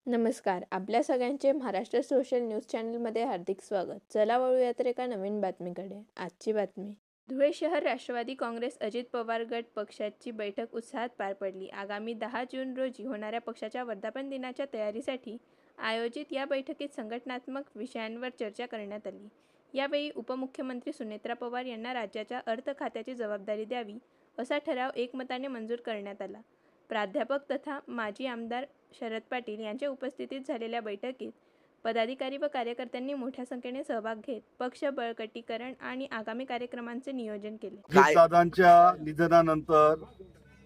नमस्कार. आपल्या सगळ्यांचे महाराष्ट्र सोशल न्यूज चॅनलमध्ये हार्दिक स्वागत. चला वळूया तर एका नवीन बातमीकडे. आजची बातमी. धुळे शहर राष्ट्रवादी काँग्रेस अजित पवार गट पक्षाची बैठक उत्साहात पार पडली. आगामी 10 जून रोजी होणाऱ्या पक्षाच्या वर्धापन दिनाच्या तयारीसाठी आयोजित या बैठकीत संघटनात्मक विषयांवर चर्चा करण्यात आली. यावेळी उपमुख्यमंत्री सुनेत्रा पवार यांना राज्याच्या अर्थ खात्याची जबाबदारी द्यावी असा ठराव एकमताने मंजूर करण्यात आला. प्राध्यापक तथा माजी आमदार शरद पाटील यांच्या उपस्थितीत झालेल्या बैठकीत पदाधिकारी व कार्यकर्त्यांनी मोठ्या संख्येने सहभाग घेत पक्ष बळकटीकरण आणि आगामी कार्यक्रमांचे नियोजन केले. दादांच्या निधनानंतर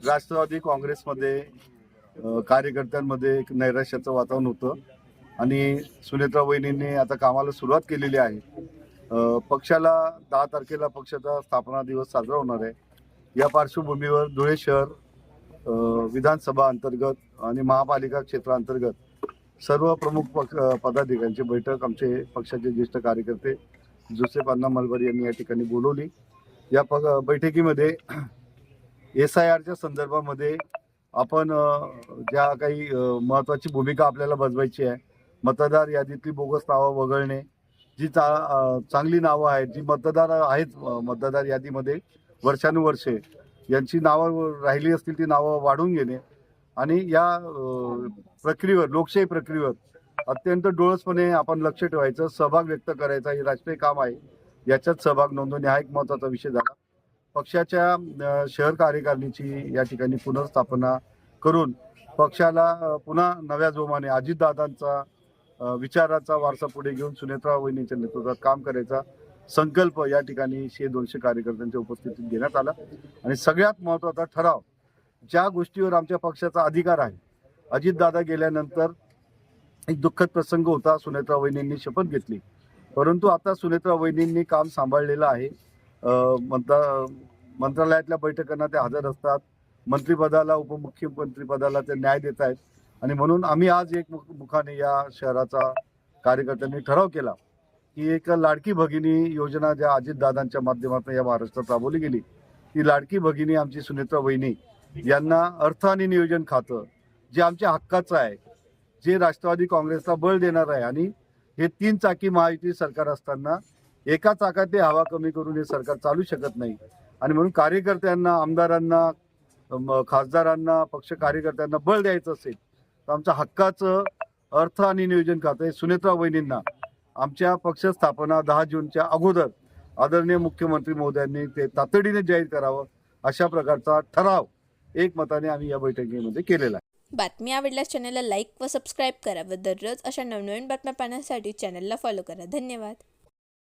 राष्ट्रवादी काँग्रेसमध्ये कार्यकर्त्यांमध्ये एक नैराश्याचं वातावरण होतं आणि सुनेत्रा वहिनींनी आता कामाला सुरुवात केलेली आहे. पक्षाला 10 तारखेला पक्षाचा स्थापना दिवस साजरा होणार आहे. या पार्श्वभूमीवर धुळे शहर विधानसभा अंतर्गत आणि महापालिका क्षेत्रांतर्गत सर्व प्रमुख पदाधिकाऱ्यांची बैठक आमचे पक्षाचे ज्येष्ठ कार्यकर्ते जोसेफ अण्णा मलबार यांनी या ठिकाणी बोलवली. या बैठकीमध्ये SIRच्या संदर्भामध्ये आपण ज्या काही महत्त्वाची भूमिका आपल्याला बजवायची आहे, मतदार यादीतली बोगस नावं वगळणे, जी चांगली नावं आहेत, जी मतदार आहेत मतदार यादीमध्ये वर्षानुवर्षे यांची नावं राहिली असतील ती नावं वाढवून घेणे आणि या प्रक्रियेवर लोकशाही प्रक्रियेवर अत्यंत डोळसपणे आपण लक्ष ठेवायचं, सहभाग व्यक्त करायचा, हे राष्ट्रीय काम आहे. याच्यात सहभाग नोंदवणे हा एक महत्त्वाचा विषय झाला. पक्षाच्या शहर कार्यकारिणीची या ठिकाणी पुनर्स्थापना करून पक्षाला पुन्हा नव्या जोमाने अजितदादांचा विचाराचा वारसा पुढे घेऊन सुनेत्रा वहिनीच्या नेतृत्वात काम करायचा संकल्प या ठिकाणी 100-200 कार्यकर्त्यांच्या उपस्थितीत घेण्यात आला. आणि सगळ्यात महत्त्वाचा ठराव, ज्या गोष्टीवर आमच्या पक्षाचा अधिकार आहे, अजितदादा गेल्यानंतर एक दुःखद प्रसंग होता. सुनेत्रा वहिनींनी शपथ घेतली, परंतु आता सुनेत्रा वहिनींनी काम सांभाळलेलं आहे. मंत्रालयातल्या बैठकांना ते हजर असतात, मंत्रिपदाला उपमुख्यमंत्रीपदाला ते न्याय देत आहेत. आणि म्हणून आम्ही आज एक मुखाने या शहराचा कार्यकर्त्यांनी ठराव केला की एक लाडकी भगिनी योजना ज्या अजितदादांच्या माध्यमातून या महाराष्ट्रात राबवली गेली, ती लाडकी भगिनी आमची सुनेत्रा वहिनी यांना अर्थ आणि नियोजन खातं जे आमच्या हक्काचं आहे, जे राष्ट्रवादी काँग्रेसला बळ देणार आहे. आणि हे 3 चाकी महायुती सरकार असताना एका चाकात ते हवा कमी करून हे सरकार चालू शकत नाही. आणि म्हणून कार्यकर्त्यांना, आमदारांना, खासदारांना, पक्ष कार्यकर्त्यांना बळ द्यायचं असेल तर आमच्या हक्काचं अर्थ आणि नियोजन खातं हे सुनेत्रा वहिनींना आमच्या पक्ष स्थापना 10 जूनच्या अगोदर आदरणीय मुख्यमंत्री महोदयांनी ते तातडीने जाहीर करावं, अशा प्रकारचा ठराव एकमताने आम्ही या बैठकीमध्ये केलेला आहे. बातमी आवडल्यास चॅनलला लाईक व सबस्क्राईब करा व दररोज अशा नवनवीन बातम्या पाहण्यासाठी चॅनलला फॉलो करा. धन्यवाद.